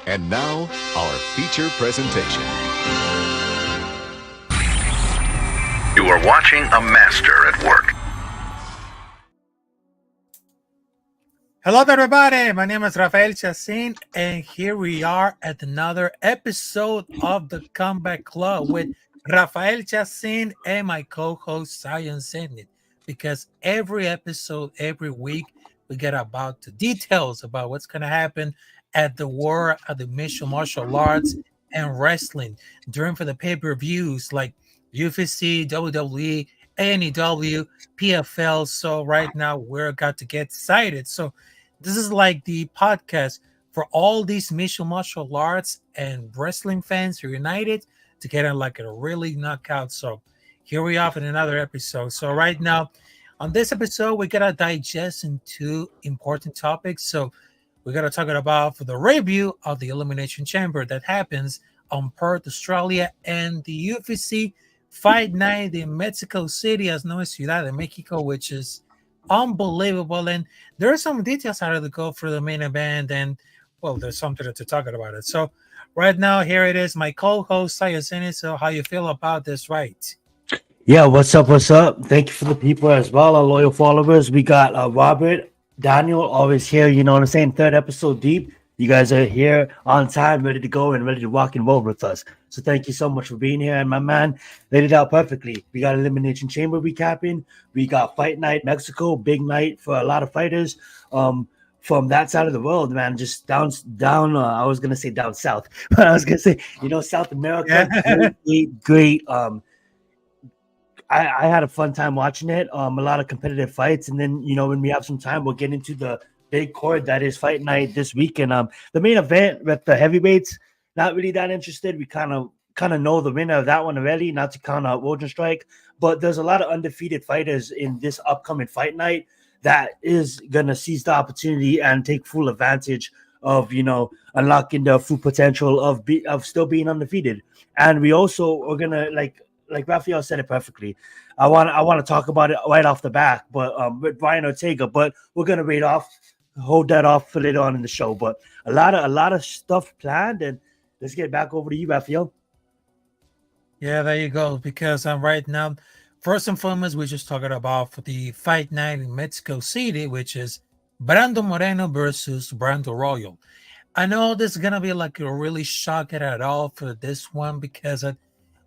And now, our feature presentation. You are watching a master at work. Hello, everybody. My name is Rafael Chacín, and here we are at another episode of the Comeback Club with Rafael Chacín and my co-host Zenith. Because every episode, every week, we get about the details about what's going to happen at the war of the mixed martial arts and wrestling during for the pay-per-views like UFC, WWE, AEW, PFL. So right now we're got to get excited. So this is like the podcast for all these mixed martial arts and wrestling fans who are united to get in like a really knockout. So here we are in another episode. So right now on this episode, we gotta digest into important topics. So we gotta talk about for the review of the Elimination Chamber that happens on Perth, Australia, and the UFC Fight Night in Mexico City, as known as Ciudad de Mexico, which is unbelievable. And there are some details out of the go for the main event, and well, there's something to talk about it. So right now, here it is, my co-host Zenith. So how you feel about this, right? Yeah, what's up? What's up? Thank you for the people as well, our loyal followers. We got Robert, Daniel, always here. You know what I'm saying? Third episode deep. You guys are here on time, ready to go and ready to rock and roll with us. So thank you so much for being here. And my man laid it out perfectly. We got Elimination Chamber recapping. We got Fight Night Mexico, big night for a lot of fighters from that side of the world, man. Just down. I was gonna say down south, but I was gonna say South America. Yeah. Great. I had a fun time watching it. A lot of competitive fights, and then when we have some time, we'll get into the big card that is Fight Night this weekend. The main event with the heavyweights, not really that interested. We kind of know the winner of that one already. Not to count out Rosenstrike, but there's a lot of undefeated fighters in this upcoming Fight Night that is gonna seize the opportunity and take full advantage of unlocking the full potential of still being undefeated. And we also are gonna like Raphael said it perfectly. I want to talk about it right off the bat, but with Brian Ortega. But we're gonna hold that off for later on in the show. But a lot of stuff planned, and let's get back over to you, Raphael. Yeah, there you go. Because right now, first and foremost, we're just talking about for the Fight Night in Mexico City, which is Brando Moreno versus Brando Royal. I know this is gonna be like a really shocking at all for this one because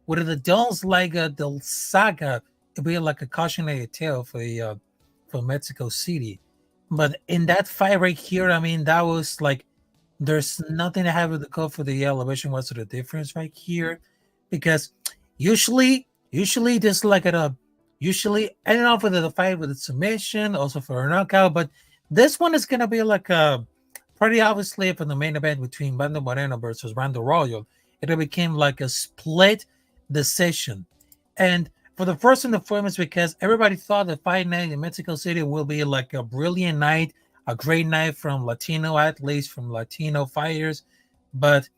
with the Dons Liga del Saga, it'd be like a cautionary tale for Mexico City. But in that fight right here, I mean, that was like, there's nothing to have to go for the elevation. What's the difference right here? Because usually this like usually ending off with the fight with a submission, also for a knockout. But this one is gonna be like a pretty obviously for the main event between Brando Moreno versus Brando Royal. It became like a split decision. And for the first and the foremost, because everybody thought the Fight Night in Mexico City will be like a brilliant night, a great night from Latino athletes, from Latino fighters. But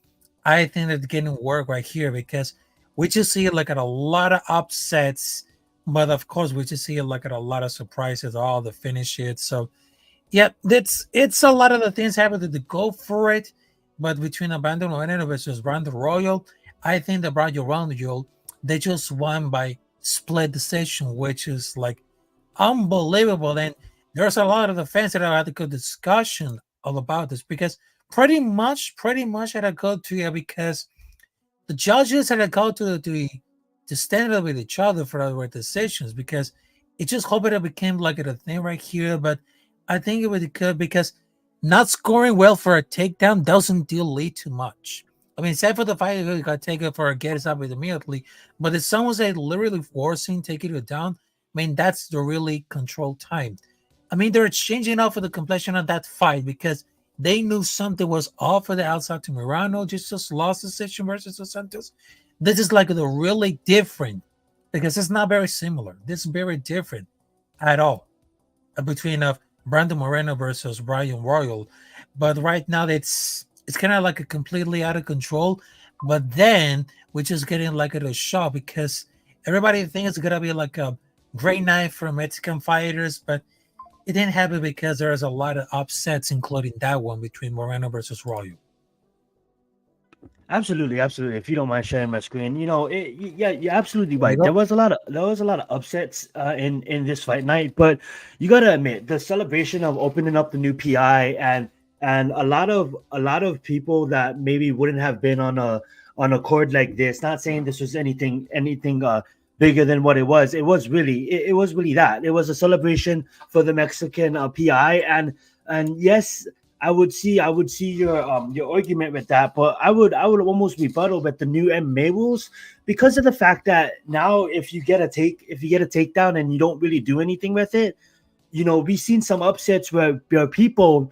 I think that it's getting work right here because we just see like at a lot of upsets, but of course we just see like at a lot of surprises, all the finishes. So yeah, it's a lot of the things happening to go for it. But between Brando Moreno versus Brando Royal, I think the Brando Royal, they just won by split decision, which is like unbelievable. And there's a lot of the fans that have had a good discussion all about this because pretty much had to go to because the judges had to go to stand up with each other for our decisions because it just hoped it became like a thing right here. But I think it would good because not scoring well for a takedown doesn't lead to much. I mean, except for the fight, you got to take it for a get up immediately. But if someone's literally forcing, taking it down, I mean, that's the really controlled time. I mean, they're changing off of the complexion of that fight because they knew something was off of the outside to Moreno, just lost the decision versus Dos Santos. This is like the really different because it's not very similar. This is very different at all between Brando Moreno versus Brando Royal. But right now, it's kind of like a completely out of control. But then we're just getting like a shock because everybody thinks it's gonna be like a great night for Mexican fighters, but it didn't happen because there's a lot of upsets, including that one between Moreno versus Royal. Absolutely, absolutely. If you don't mind sharing my screen, yeah, you're absolutely There you right. go. There was a lot of upsets in this fight night, but you gotta admit the celebration of opening up the new PI and a lot of people that maybe wouldn't have been on a court like this. Not saying this was anything bigger than what it was. It was really that. It was a celebration for the Mexican PI and yes, I would see your argument with that, but I would almost rebuttal with the new MMA rules because of the fact that now if you get a takedown and you don't really do anything with it, we've seen some upsets where people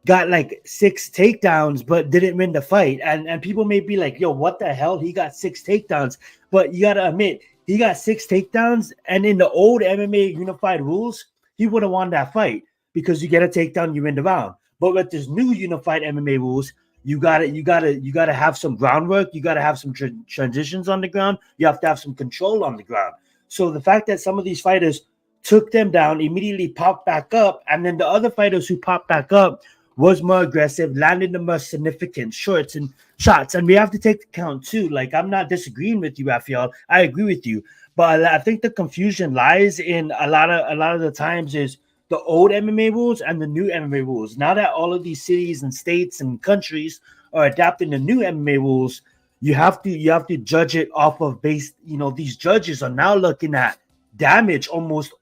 got like 6 takedowns but didn't win the fight, and people may be like, yo, what the hell, he got 6 takedowns, but you gotta admit he got 6 takedowns, and in the old MMA unified rules he would have won that fight because you get a takedown, you win the round. But with this new unified MMA rules, you gotta have some groundwork, you gotta have some transitions on the ground, you have to have some control on the ground. So the fact that some of these fighters took them down, immediately popped back up, and then the other fighters who popped back up was more aggressive, landed the more significant shorts and shots. And we have to take account too. Like, I'm not disagreeing with you, Raphael. I agree with you. But I think the confusion lies in a lot of the times is the old MMA rules and the new MMA rules. Now that all of these cities and states and countries are adapting the new MMA rules, you have to judge it off of base. These judges are now looking at damage almost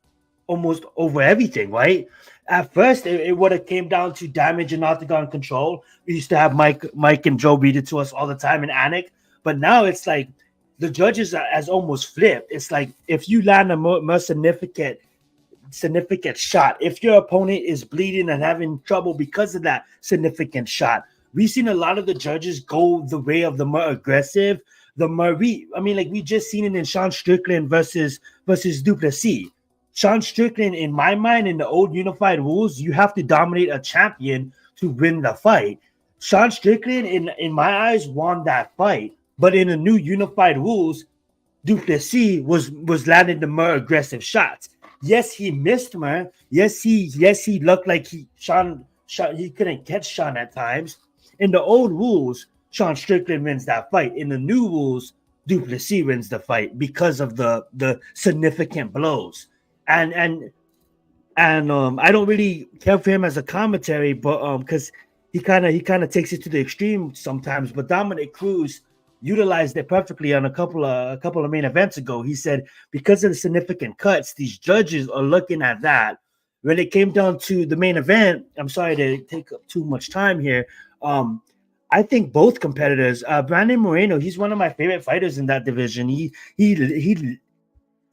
over everything, right? At first, it would have came down to damage and octagon control. We used to have Mike and Joe read it to us all the time in Anik, but now it's like the judges has almost flipped. It's like if you land a more significant shot, if your opponent is bleeding and having trouble because of that significant shot, we've seen a lot of the judges go the way of the more aggressive, we just seen it in Sean Strickland versus Duplessis. Sean Strickland, in my mind, in the old unified rules, you have to dominate a champion to win the fight. Sean Strickland, in my eyes, won that fight. But in the new unified rules, Duplessis was landing the more aggressive shots. Yes, he missed more. Yes, he looked like he couldn't catch Sean at times. In the old rules, Sean Strickland wins that fight. In the new rules, Duplessis wins the fight because of the significant blows. And I don't really care for him as a commentary, but because he kind of takes it to the extreme sometimes. But Dominic Cruz utilized it perfectly on a couple of main events ago. He said because of the significant cuts, these judges are looking at that. When it came down to the main event, I'm sorry to take up too much time here. I think both competitors, Brandon Moreno, he's one of my favorite fighters in that division. He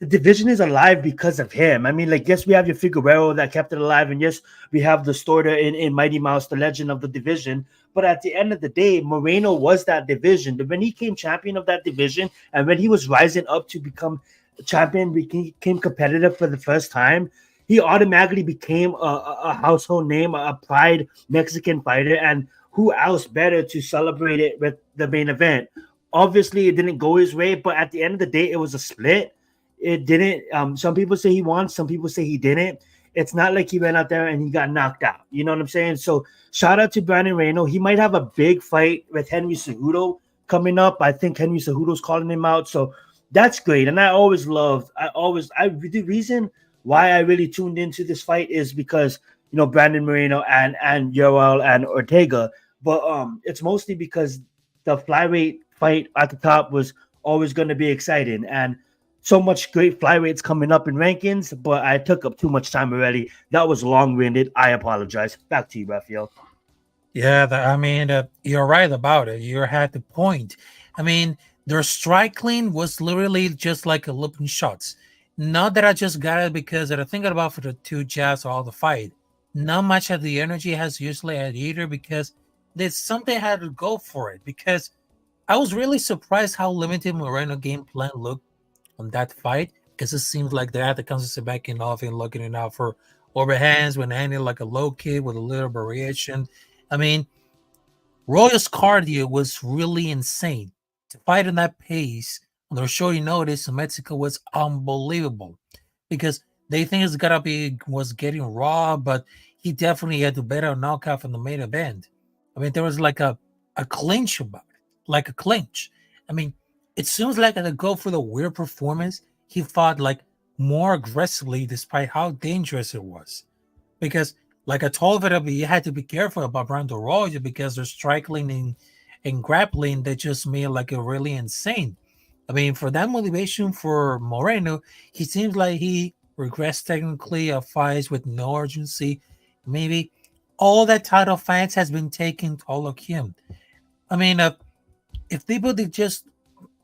the division is alive because of him. I mean, like, yes, we have your Figueroa that kept it alive, and yes, we have the Storter in Mighty Mouse, the legend of the division. But at the end of the day, Moreno was that division. When he came champion of that division, and when he was rising up to become champion, became competitive for the first time, he automatically became a household name, a pride Mexican fighter. And who else better to celebrate it with the main event? Obviously, it didn't go his way, but at the end of the day, it was a split. It didn't. Some people say he won. Some people say he didn't. It's not like he went out there and he got knocked out. You know what I'm saying? So shout out to Brandon Moreno. He might have a big fight with Henry Cejudo coming up. I think Henry Cejudo's calling him out. So that's great. And the reason why I really tuned into this fight is because, Brandon Moreno and Yoel and Ortega. But it's mostly because the flyweight fight at the top was always going to be exciting. And so much great flyweights coming up in rankings, but I took up too much time already. That was long-winded. I apologize. Back to you, Raphael. Yeah, you're right about it. You had the point. I mean, their strike clean was literally just like a looping shots. Not that I just got it because I'm thinking about for the two jabs or all the fight. Not much of the energy has usually had either because there's something had to go for it. Because I was really surprised how limited Moreno game plan looked on that fight because it seems like they had to constantly backing off and looking it out for overhands when handling like a low kick with a little variation. I mean, Royal's cardio was really insane. To fight on that pace on their short notice in Mexico was unbelievable because they think was getting raw, but he definitely had to better knockout from the main event. I mean, there was like a clinch about it. like a clinch. I mean, it seems like to go for the weird performance, he fought like more aggressively despite how dangerous it was. Because, like I told you, you had to be careful about Brando Royal because their striking and grappling they just made like a really insane. I mean, for that motivation for Moreno, he seems like he regressed technically of fights with no urgency. Maybe all that title fights has been taken to all of him. I mean, if people did just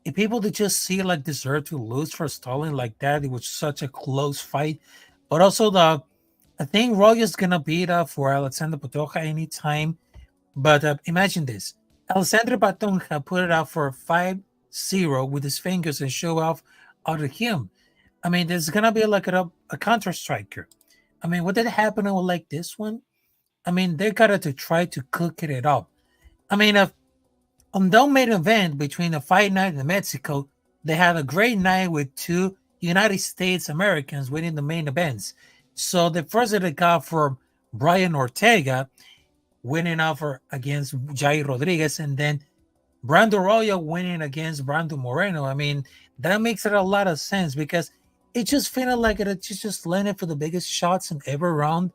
if people did just see like deserve to lose for stalling like that, it was such a close fight. But also I think Royal's gonna beat up for Alexander Pantoja anytime. But imagine this: Alexander Pantoja put it out for 5-0 with his fingers and show off out of him. I mean, there's gonna be like a counter striker. I mean, what did happen with like this one? I mean, they got to try to cook it up. I mean, on the main event between the fight night in Mexico, they had a great night with two United States Americans winning the main events. So the first that they got for Brian Ortega winning over against Jair Rodriguez, and then Brando Royal winning against Brando Moreno. I mean, that makes it a lot of sense because it just felt like it just landed for the biggest shots in every round,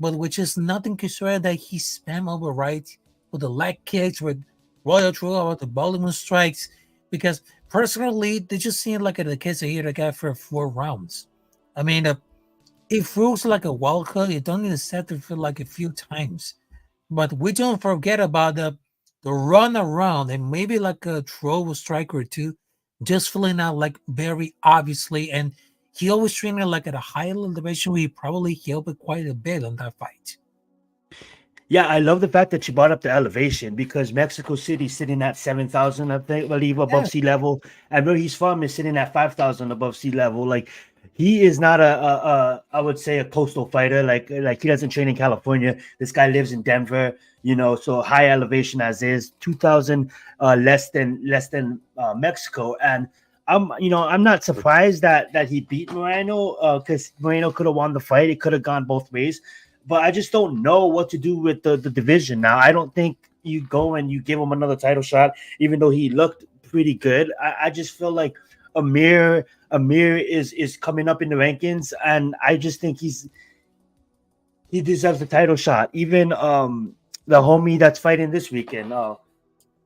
but which is nothing to swear that he spam over right with the leg kicks, with Royal threw out the Baltimore strikes, because personally, they just seem like the kids are here to get for 4 rounds. I mean, it feels like a wild card. You don't need to set it for like a few times. But we don't forget about the run around and maybe like a throw strike or two, just filling out like very obviously. And he always trained like at a high elevation where he probably helped it quite a bit on that fight. Yeah, I love the fact that you brought up the elevation because Mexico City is sitting at 7,000, I believe, above Yeah. sea level, and where he's from is sitting at 5,000 above sea level. Like he is not I would say a coastal fighter. Like he doesn't train in California. This guy lives in Denver, so high elevation as is 2,000 less than Mexico. And I'm not surprised that he beat Moreno because Moreno could have won the fight. It could have gone both ways. But I just don't know what to do with the division now. I don't think you go and you give him another title shot, even though he looked pretty good. I just feel like Amir is coming up in the rankings, and I just think he deserves the title shot. Even the homie that's fighting this weekend, oh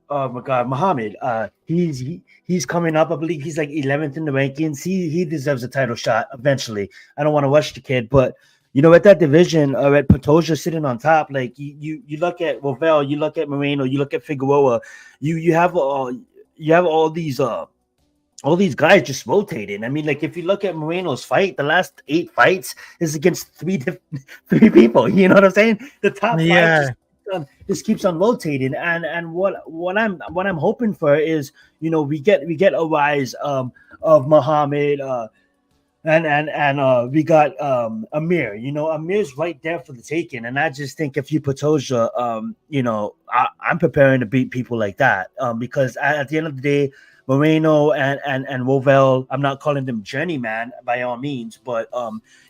my God, Muhammad. He's coming up. I believe he's like 11th in the rankings. He deserves a title shot eventually. I don't want to rush the kid, but at that division, at Pantoja sitting on top, like you look at Rovell, you look at Moreno, you look at Figueroa, you have all these guys just rotating. I mean, like if you look at Moreno's fight, the last 8 fights is against three people. You know what I'm saying? The top Yeah. 5 just keeps on rotating, and what I'm hoping for is we get a rise of Muhammad. And we got Amir. Amir's right there for the taking, and I just think if you Pantoja, I'm preparing to beat people like that. Because at the end of the day, Moreno and Rovell, I'm not calling them journeyman by all means, but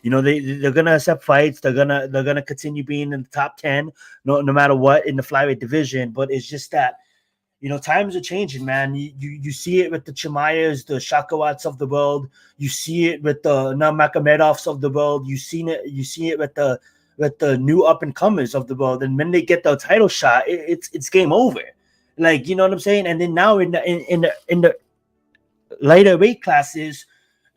they're gonna accept fights. They're gonna continue being in the top 10, no matter what in the flyweight division. But it's just that. Times are changing, man. You see it with the Chimayas, the Shakawats of the world. You see it with the Nurmagomedovs of the world. You see it with the new up and comers of the world. And when they get the title shot, it's game over. Like, you know what I'm saying? And then now in the lighter weight classes,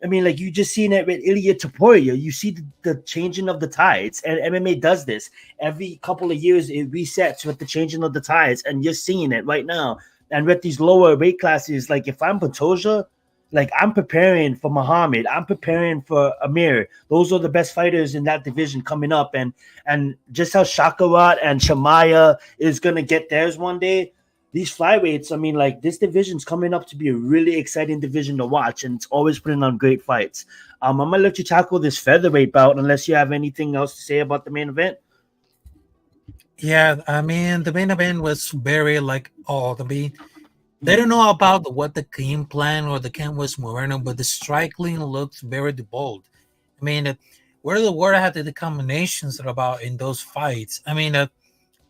I mean, like you just seen it with Ilya Topuria. You see the changing of the tides, and MMA does this every couple of years. It resets with the changing of the tides, and you're seeing it right now. And with these lower weight classes, like if I'm Pantoja, like I'm preparing for Muhammad, I'm preparing for Amir. Those are the best fighters in that division coming up, and just how Shakawat and Shamaya is gonna get theirs one day. These flyweights, I mean, like this division's coming up to be a really exciting division to watch, and it's always putting on great fights. I'm gonna let you tackle this featherweight bout unless you have anything else to say about the main event. Yeah, I mean the main event was very like they don't know about what the game plan or the camp was Moreno, but the striking looked very bold. I mean, what are the word I had the combinations about in those fights? I mean,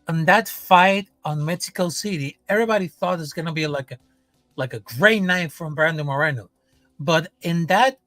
And that fight on Mexico City, everybody thought it was gonna be like a great night from Brandon Moreno. But in that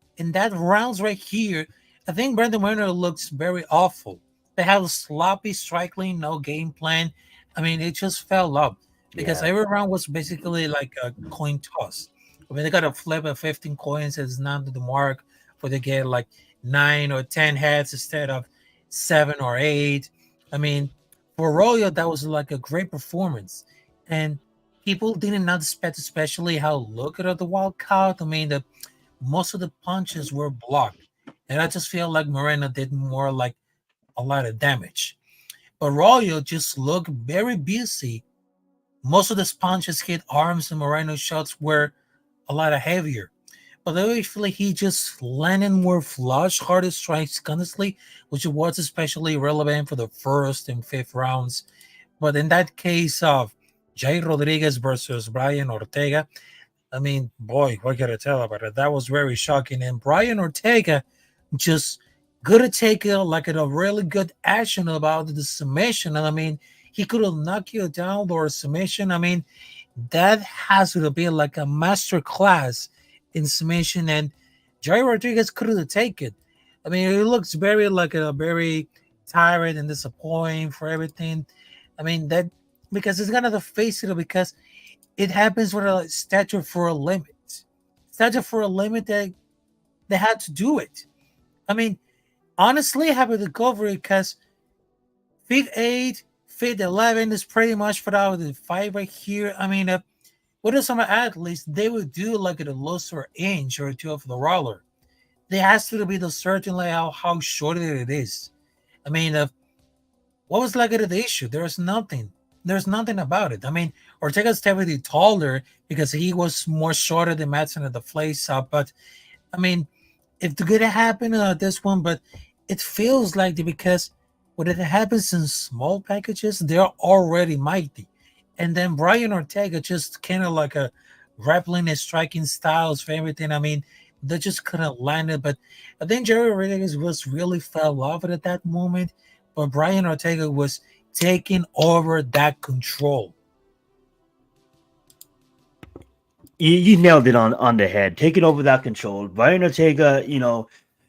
rounds right here, I think Brandon Moreno looks very awful. They have a sloppy striking, no game plan. I mean, it just fell up because Yeah. every round was basically like a coin toss. I mean, they got to flip a 15 coins. It's not to the mark for they get like 9 or 10 heads instead of 7 or 8. I mean, for Royo, that was like a great performance. And people did not expect, especially how look at the walkout. I mean, most of the punches were blocked, and I just feel like Moreno did more like a lot of damage. But Royo just looked very busy. Most of the punches hit arms, and Moreno's shots were a lot of heavier. But eventually, he just landed more flush, harder strikes constantly, which was especially relevant for the first and fifth rounds. But in that case of Jay Rodriguez versus Brian Ortega, I mean, boy, what can I tell about it? That was very shocking. And Brian Ortega just good to take it like a really good action about the submission. And I mean, he could have knocked you down or submission. I mean, that has to be like a master class in submission. And Jerry Rodriguez could have taken it. I mean, it looks very like a very tired and disappointing for everything. I mean, that because it's gonna face it because it happens with a statute for a limit. Statute for a limit that they had to do it. I mean, honestly, happy to go for it because Fit 8, Fit 11 is pretty much for out of the fight right here. I mean, what are some athletes? They would do like a looser inch or two of the roller. They has to be the certain like how short it is. I mean, what was like the issue? There's nothing. There's nothing about it. I mean, Ortega's definitely taller because he was more shorter than Madsen at the face up. But I mean, if it could happen this one, but it feels like because when it happens in small packages, they're already mighty. And then Brian Ortega just kind of like a grappling and striking styles for everything. I mean, they just couldn't land it. But I think Jerry Rodriguez was really fell off at that moment. But Brian Ortega was taking over that control. You nailed it on the head. Taking over that control. Brian Ortega,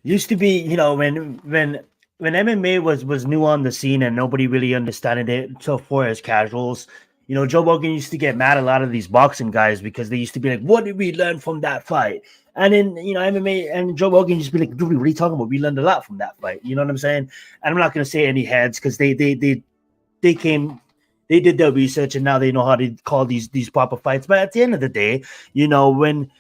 used to be, when MMA was new on the scene and nobody really understood it so far as casuals. Joe Rogan used to get mad at a lot of these boxing guys because they used to be like, "What did we learn from that fight?" And then MMA and Joe Rogan used to be like, "Dude, what are you talking about? We learned a lot from that fight." You know what I'm saying? And I'm not gonna say any heads because they did their research and now they know how to call these proper fights. But at the end of the day, when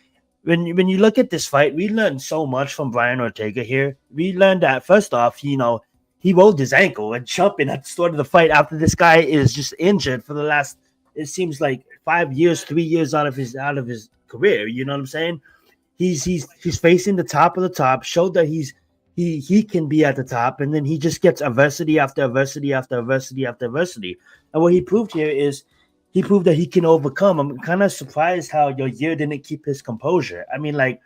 you look at this fight, we learned so much from Brian Ortega here. We learned that first off, he rolled his ankle and jumping at the start of the fight after this guy is just injured for the last, it seems like 5 years, 3 years out of his career. You know what I'm saying? He's facing the top of the top, showed that he can be at the top, and then he just gets adversity after adversity after adversity after adversity. And what he proved here is he proved that he can overcome. I'm kind of surprised how your year didn't keep his composure. I mean, like,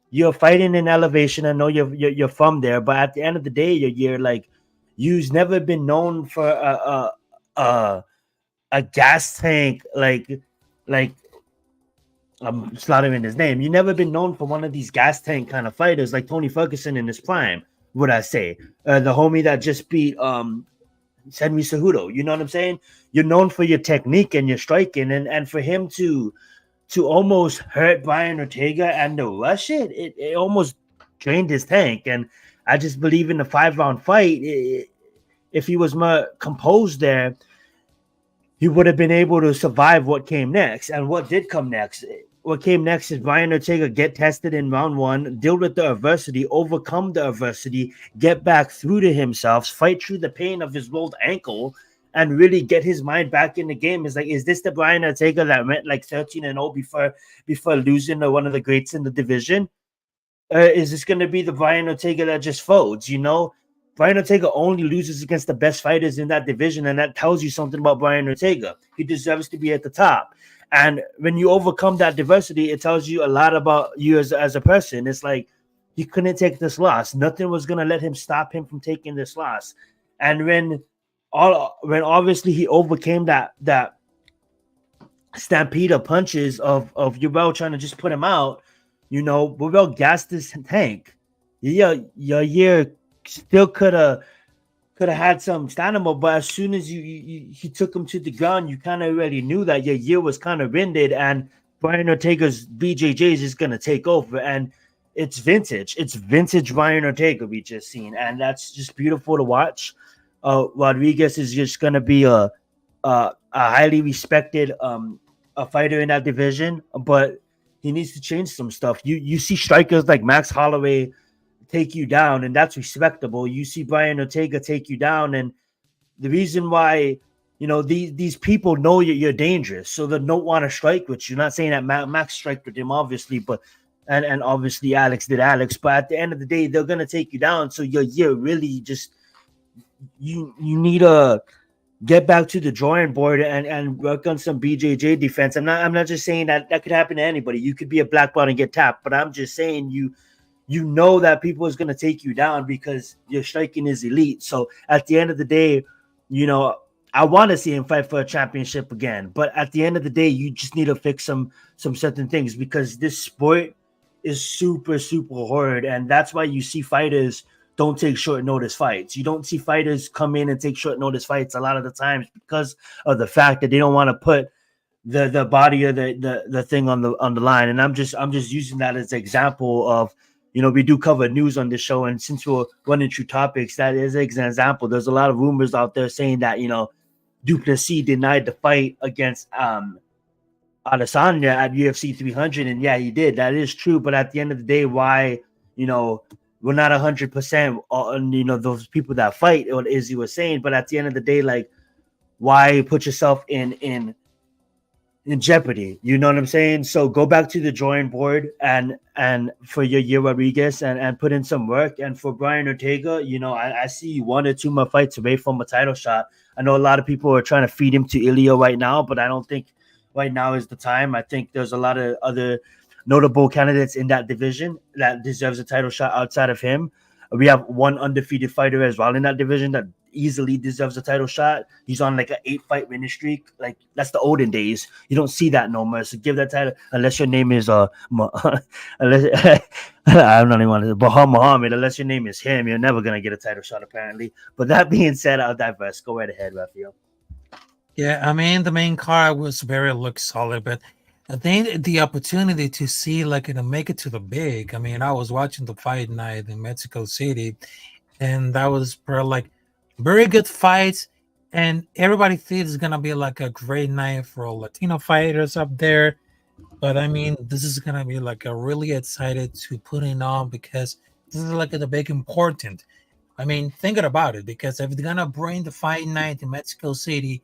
you're fighting in elevation. I know you're from there, but at the end of the day, your year, like, you've never been known for a gas tank like I'm slaughtering his name. You've never been known for one of these gas tank kind of fighters like Tony Ferguson in his prime, would I say. The homie that just beat Henry Cejudo. You know what I'm saying? You're known for your technique and your striking, and for him to almost hurt Brian Ortega and to rush it almost drained his tank. And I just believe in the 5-round fight, if he was more composed there, he would have been able to survive what came next. And what did come next? What came next is Brian Ortega get tested in round 1, deal with the adversity, overcome the adversity, get back through to himself, fight through the pain of his rolled ankle, and really get his mind back in the game. It's like, is this the Brian Ortega that went like 13-0 before losing to one of the greats in the division? Is this going to be the Brian Ortega that just folds? Brian Ortega only loses against the best fighters in that division, and that tells you something about Brian Ortega. He deserves to be at the top. And when you overcome that diversity, it tells you a lot about you as a person. It's like he couldn't take this loss. Nothing was going to let him stop him from taking this loss. And when when obviously he overcame that stampede of punches of Yubel trying to just put him out, Yubel gassed his tank. Yeah, your year still could have had some stamina, but as soon as he took him to the ground, you kind of already knew that your year was kind of ended, and Brian Ortega's BJJ is just gonna take over, and it's vintage. It's vintage Brian Ortega we just seen, and that's just beautiful to watch. Rodriguez is just gonna be a highly respected a fighter in that division, but he needs to change some stuff. You see strikers like Max Holloway take you down, and that's respectable. You see Brian Ortega take you down, and the reason why these people know you're dangerous, so they don't want to strike with you. Not saying that Max striked with him, obviously, but and obviously Alex did Alex, but at the end of the day, they're gonna take you down. So you're really just you need to get back to the drawing board and work on some BJJ defense. I'm not just saying that could happen to anybody. You could be a black belt and get tapped, but I'm just saying you know that people is going to take you down because your striking is elite. So at the end of the day, I want to see him fight for a championship again. But at the end of the day, you just need to fix some certain things because this sport is super, super hard. And that's why you see fighters don't take short notice fights. You don't see fighters come in and take short notice fights a lot of the times because of the fact that they don't want to put the body or the thing on the line. And I'm just using that as an example of, we do cover news on this show, and since we're running through topics, that is an example. There's a lot of rumors out there saying that Duplessis denied the fight against Adesanya at UFC 300, and yeah, he did. That is true, but at the end of the day, why we're not 100% on those people that fight, or as you were saying, but at the end of the day, like, why put yourself in jeopardy? You know what I'm saying? So go back to the drawing board and for your Rodriguez and put in some work. And for Brian Ortega, I see 1 or 2 more fights away from a title shot. I know a lot of people are trying to feed him to Ilya right now, but I don't think right now is the time. I think there's a lot of other notable candidates in that division that deserves a title shot outside of him. We have one undefeated fighter as well in that division that easily deserves a title shot. He's on like an 8-fight winning streak. Like, that's the olden days. You don't see that no more. So give that title, unless your name is unless I'm not even want to Muhammad. Unless your name is him, you're never gonna get a title shot apparently. But that being said, I'll digress. Go right ahead, Rafael. Yeah, I mean, the main card was looked solid, but I think the opportunity to see make it to the big. I mean, I was watching the fight night in Mexico City, and that was very good fights, and everybody thinks it's gonna be a great night for Latino fighters up there. But I mean, this is gonna be a really excited to putting on because this is the big important. I mean, thinking about it, because if they're gonna bring the fight night in Mexico City,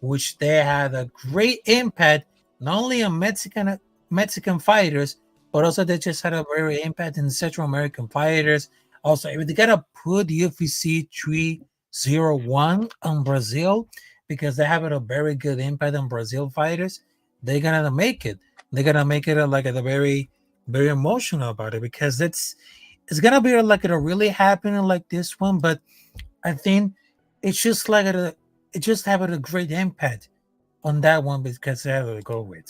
which they had a great impact not only on Mexican fighters, but also they just had a very impact in Central American fighters. Also, if they gotta put UFC 301 on Brazil, because they have a very good impact on Brazil fighters, they're gonna make it. They're gonna make it a very, very emotional about it, because it's gonna be a really happening like this one. But I think it's just it just having a great impact on that one because they have to go with.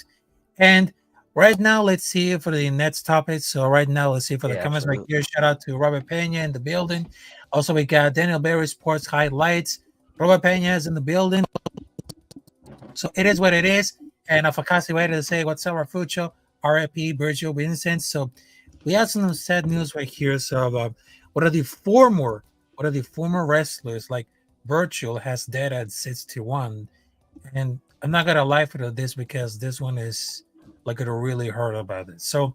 And right now, let's see for the next topic. So right now, let's see for the comments right here. Shout out to Robert Pena in the building. Also, we got Daniel Berry Sports Highlights. Robert Pena is in the building. So it is what it is. And Fakasi waited to say, what's up, Rafucho? RIP, Virgil Vincent. So we have some sad news right here. So what are the former wrestlers like Virgil has dead at 61? And I'm not gonna lie for this because this one is it'll really hurt about it. So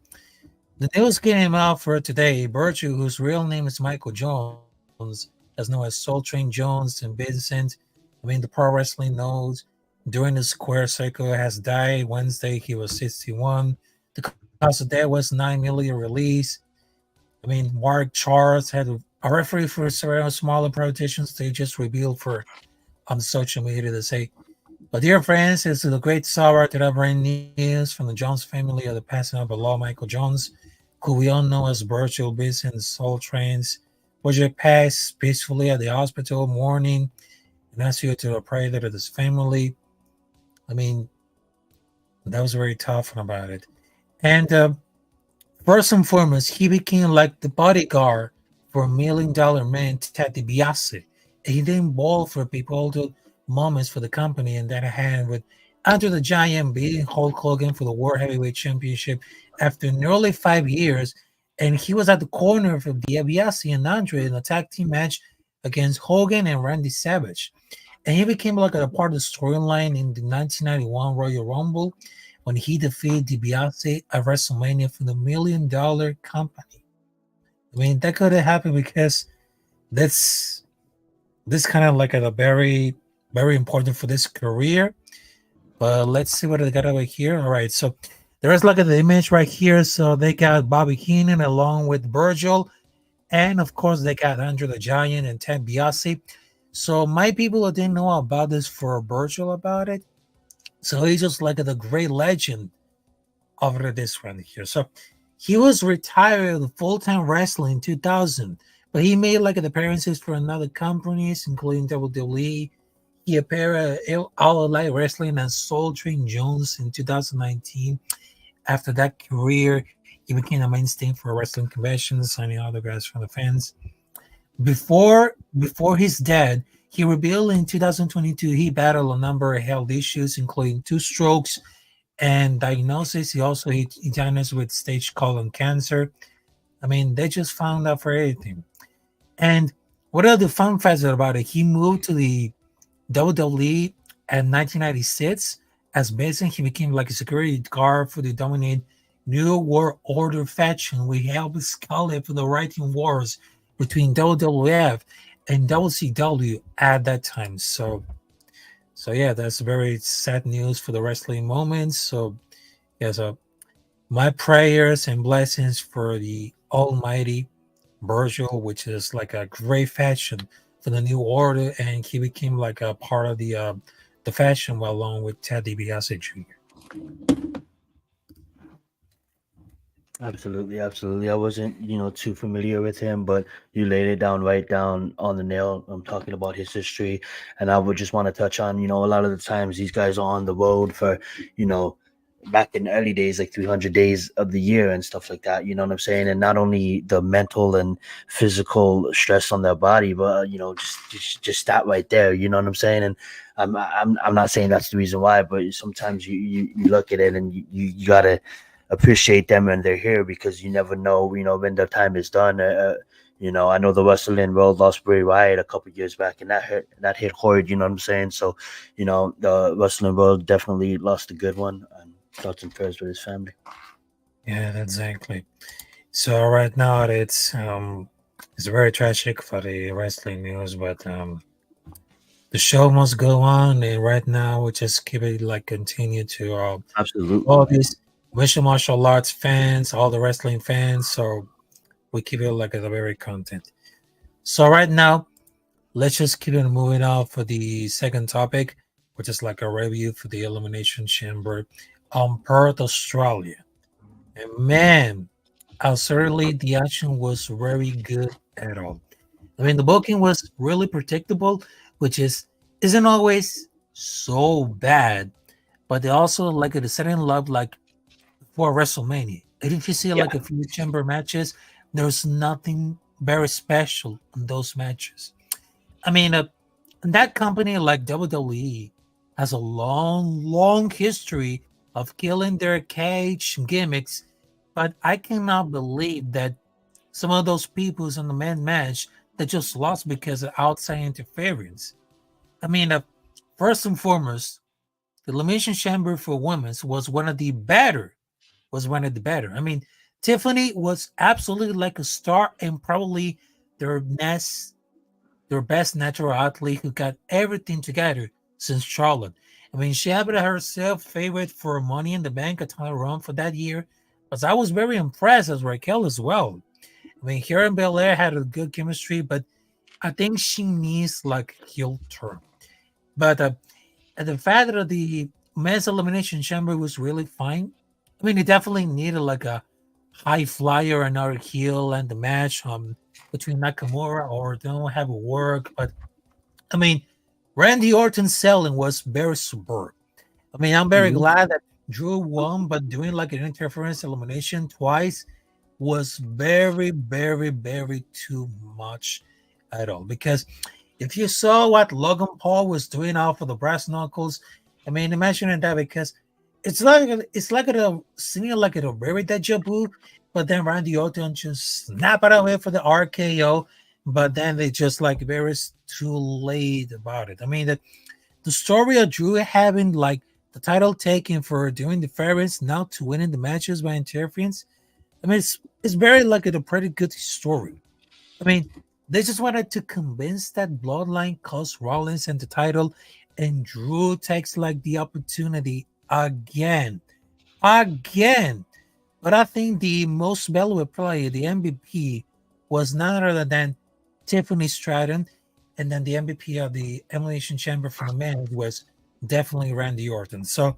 the news came out for today. Virtue, whose real name is Michael Jones, as known as Soul Train Jones and Vincent. I mean, the pro wrestling knows during the square circle has died Wednesday. He was 61. The cause of death was 9 million release. I mean, Mark Charles had a referee for several smaller politicians. They just revealed on social media to say, but dear friends, it's a great sorrow that I bring news from the Jones family of the passing of below Michael Jones, who we all know as Virtual Business Soul Trains, which passed peacefully at the hospital mourning. and asked you to pray that his family. I mean, that was very tough about it. And first and foremost, he became like the bodyguard for $1 million man Ted DiBiase. He didn't bowl for people all the moments for the company, and then hand with Andre the Giant beating Hulk Hogan for the World Heavyweight Championship after nearly 5 years. And he was at the corner of DiBiase and Andre in a tag team match against Hogan and Randy Savage. And he became like a part of the storyline in the 1991 Royal Rumble when he defeated DiBiase at WrestleMania for the $1 Million Company. I mean, that could have happened because this kind of like a very, very important for this career. But let's see what they got over here. All right, so there is like the image right here. So they got Bobby Heenan along with Virgil, and of course they got Andre the Giant and Ted DiBiase. So my people didn't know about this for Virgil about it. So he's just like the great legend of this one here. So he was retired of full-time wrestling in 2000, but he made like appearances for another companies, including WWE. He appeared at All Elite Wrestling and Soul Train Jones in 2019. After that career, he became a mainstay for wrestling conventions, signing autographs from the fans. Before his death, he revealed in 2022 he battled a number of health issues, including 2 strokes and diagnosis. He also he diagnosed with stage colon cancer. I mean, they just found out for everything. And what are the fun facts about it? He moved to the WWE in 1996 as Mason. He became like a security guard for the dominant New World Order faction. We helped Scully for the writing wars between WWF and WCW at that time. So yeah, that's very sad news for the wrestling moments. So yeah, so my prayers and blessings for the almighty Virgil, which is like a great fashion for the New Order, and he became like a part of the fashion along with Ted DiBiase Jr. Absolutely, absolutely. I wasn't, too familiar with him, but you laid it down right down on the nail. I'm talking about his history, and I would just want to touch on, a lot of the times these guys are on the road for, back in the early days, like 300 days of the year and stuff like that. You know what I'm saying? And not only the mental and physical stress on their body, but just that right there. You know what I'm saying? And I'm not saying that's the reason why, but sometimes you look at it and you gotta appreciate them when they're here, because you never know, when their time is done. I know the wrestling world lost Bray Wyatt a couple years back, and that hit hard. You know what I'm saying? So, the wrestling world definitely lost a good one. And thoughts and prayers with his family. Yeah, exactly. So right now it's very tragic for the wrestling news, but the show must go on, and right now we just keep it like continue to Absolutely all these mixed martial arts fans, all the wrestling fans. So we keep it like a very content. So right now, let's just keep it moving on for the second topic, which is like a review for the Elimination Chamber on Perth, Australia. And man, certainly the action was very good at all. I mean, the booking was really predictable, which isn't always so bad, but they also like the setting love like for WrestleMania. And if you see like a few chamber matches, there's nothing very special in those matches. I mean, that company like WWE has a long, long history of killing their cage gimmicks, but I cannot believe that some of those people's in the main match that just lost because of outside interference. I mean, first and foremost, the Elimination Chamber for Women's was one of the better. I mean, Tiffany was absolutely like a star and probably their best natural athlete who got everything together since Charlotte. I mean, she had herself favorite for Money in the Bank, a title run for that year. But I was very impressed as Raquel as well. I mean, here in Belair had a good chemistry, but I think she needs like heel turn. But the fact that the men's elimination chamber was really fine. I mean, it definitely needed like a high flyer, another heel, and the match between Nakamura or they don't have a work. But I mean, Randy Orton's selling was very superb. I mean, I'm very glad that Drew won, but doing like an interference elimination twice was very, very, very too much at all. Because if you saw what Logan Paul was doing off of the brass knuckles, I mean, imagine that because it's like seeming like a very deja vu, but then Randy Orton just snap it away for the RKO, but then they just like very too late about it. I mean, the story of Drew having like the title taken for doing the interference now to winning the matches by interference. I mean, it's very like a pretty good story. I mean, they just wanted to convince that Bloodline cost Rollins and the title, and Drew takes like the opportunity again. Again. But I think the most valuable player, the MVP, was none other than Tiffany Stratton. And then the MVP of the Elimination Chamber for the men was definitely Randy Orton. So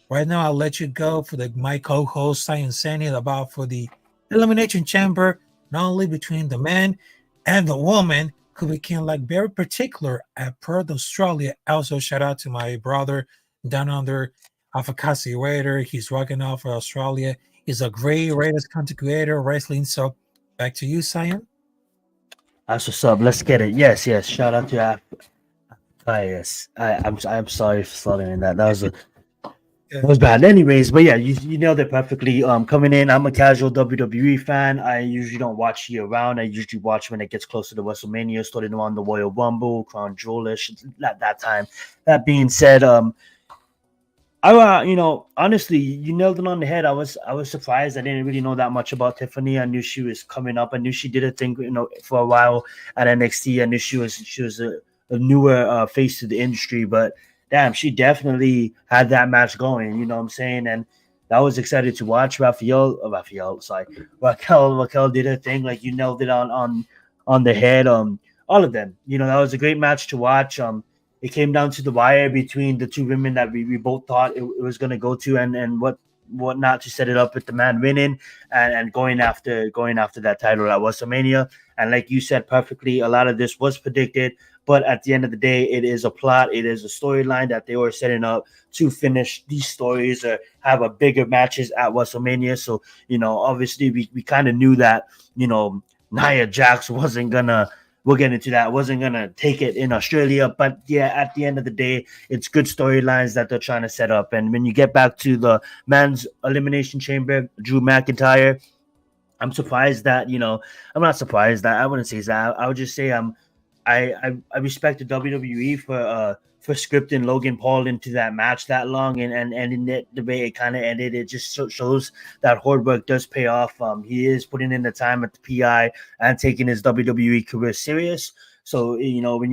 right now I'll let you go for my co-host Cyan Sani about for the Elimination Chamber, not only between the man and the woman, who became like very particular at Perth, Australia. Also, shout out to my brother down under Afakasi Raider. He's rocking off for Australia. He's a great Raiders content creator, wrestling. So back to you, Cyan. That's what's up. Let's get it. Yes, yes. Shout out to yes. I'm sorry for slaughtering that. That was bad. Anyways, but yeah, you nailed it perfectly. Coming in, I'm a casual WWE fan. I usually don't watch year round. I usually watch when it gets closer to WrestleMania, starting on the Royal Rumble, Crown Jewelish at that time. That being said, honestly, you nailed it on the head. I was surprised. I didn't really know that much about Tiffany. I knew she was coming up. I knew she did a thing, for a while at NXT. I knew she was a newer face to the industry, but damn, she definitely had that match going. You know what I'm saying? And I was excited to watch. Raquel did her thing. Like, you nailed it on the head. All of them. That was a great match to watch. It came down to the wire between the two women that we both thought it was going to go to, and what not to set it up with the man winning and going after that title at WrestleMania. And like you said perfectly, a lot of this was predicted, but at the end of the day, it is a plot. It is a storyline that they were setting up to finish these stories or have a bigger matches at WrestleMania. So, obviously we kind of knew that, Nia Jax wasn't gonna, we'll get into that, wasn't gonna take it in Australia. But yeah, at the end of the day, it's good storylines that they're trying to set up. And when you get back to the men's elimination chamber, Drew McIntyre, I'm surprised that, I'm not surprised that, I wouldn't say that. I would just say I respect the WWE for scripting Logan Paul into that match that long, and in the way it kind of ended, it just shows that hard work does pay off. He is putting in the time at the PI and taking his WWE career serious. So, when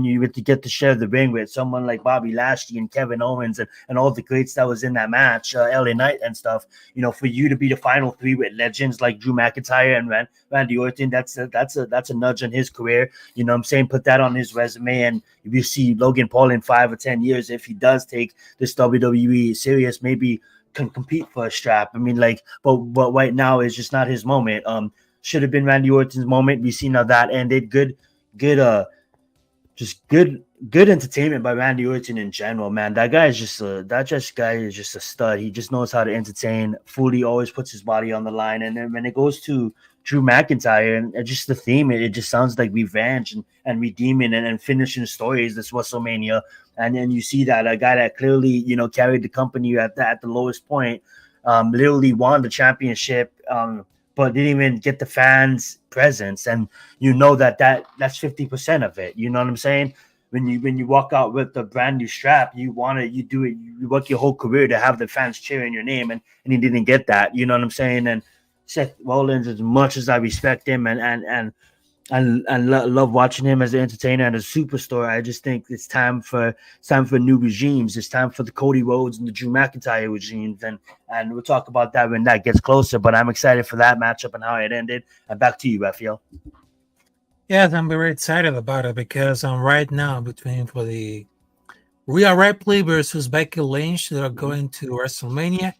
you get to share the ring with someone like Bobby Lashley and Kevin Owens and all the greats that was in that match, LA Knight and stuff, for you to be the final three with legends like Drew McIntyre and Randy Orton, that's a nudge in his career. You know what I'm saying? Put that on his resume. And if you see Logan Paul in 5 or 10 years, if he does take this WWE serious, maybe can compete for a strap. I mean, but right now is just not his moment. Should have been Randy Orton's moment. We see how that ended. Good entertainment by Randy Orton in general, man. That guy is just a stud. He just knows how to entertain. Fully always puts his body on the line. And then when it goes to Drew McIntyre and just the theme, it just sounds like revenge and redeeming and finishing stories this WrestleMania. And then you see that a guy that clearly, carried the company at the lowest point, literally won the championship, but didn't even get the fans' presence. And that's 50% of it. You know what I'm saying? When you walk out with a brand new strap, you work your whole career to have the fans cheering your name, and he didn't get that. You know what I'm saying? And Seth Rollins, as much as I respect him and love watching him as an entertainer and a superstar, I just think it's time for new regimes. It's time for the Cody Rhodes and the Drew McIntyre regimes, and we'll talk about that when that gets closer. But I'm excited for that matchup and how it ended. And back to you, Rafael. Yes, I'm very excited about it because I'm right now between for the Rhea Ripley versus Becky Lynch that are going to WrestleMania,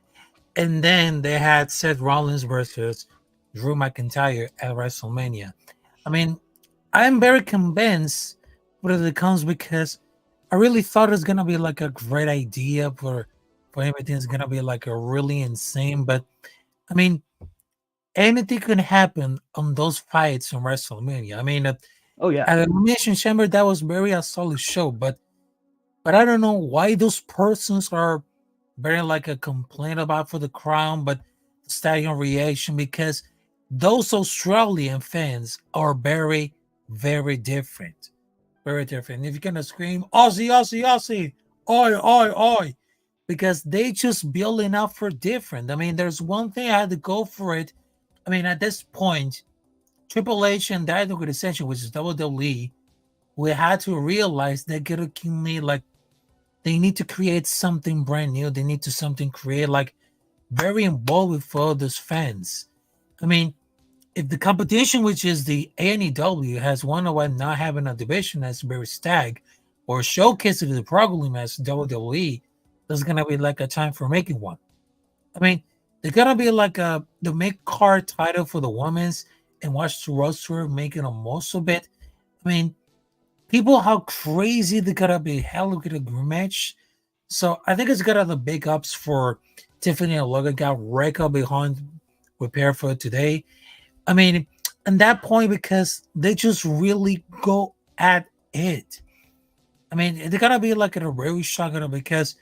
and then they had Seth Rollins versus Drew McIntyre at WrestleMania. I mean, I'm very convinced whether it comes because I really thought it was gonna be like a great idea for everything's gonna be like a really insane. But I mean, anything can happen on those fights on WrestleMania. I mean, Oh yeah. at Elimination Chamber, that was very a solid show, but I don't know why those persons are very like a complaint about for the crown, but stadium reaction because those Australian fans are very, very different. Very different. If you're gonna scream Aussie, Aussie, Aussie, oi, oi, oi, because they just building up for different. I mean, there's one thing I had to go for it. I mean, at this point, Triple H and that organization, which is WWE, we had to realize they gotta accumulate like they need to create something brand new. They need to something create like very involved for those fans. I mean, if the competition, which is the AEW, has one of not having a division as very stag or showcasing the program as WWE, there's gonna be like a time for making one. I mean, they're gonna be like the make card title for the women's and watch the roster making the most of it. I mean, people how crazy they gotta be hell look at a match. So I think it's got the big ups for Tiffany and Logan got Reka behind repair for today. I mean, and that point because they just really go at it. I mean, they're gonna be like a very shocking because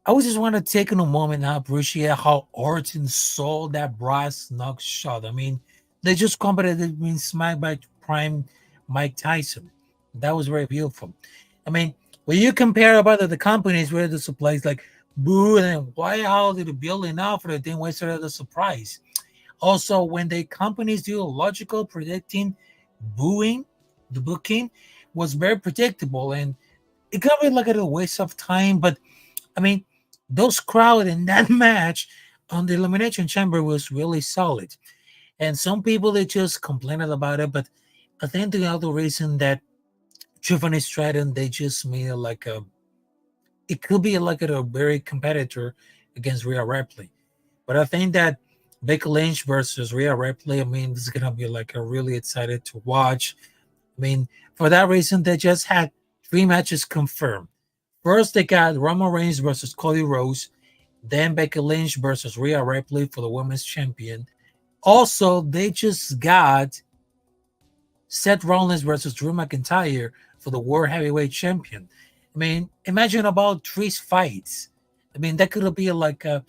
I would just want to take in a moment and appreciate how Orton sold that brass knuck shot. I mean, they just competed being smacked by prime Mike Tyson. That was very beautiful. I mean, when you compare about the companies where the supplies like boo and then why how did the building out for the thing was sort of the surprise. Also, when the companies do logical predicting booing, the booking was very predictable and it got me like at a waste of time. But I mean, those crowd in that match on the Elimination Chamber was really solid. And some people they just complained about it, but I think the other reason that Tiffany Stratton they just made it like a it could be like a very competitor against Rhea Ripley. But I think that Becky Lynch versus Rhea Ripley, I mean, this is gonna be like a really excited to watch. I mean, for that reason, they just had three matches confirmed. First, they got Roman Reigns versus Cody Rhodes, then Becky Lynch versus Rhea Ripley for the women's champion. Also, they just got Seth Rollins versus Drew McIntyre for the World Heavyweight Champion. I mean, imagine about three fights. I mean, that could be like a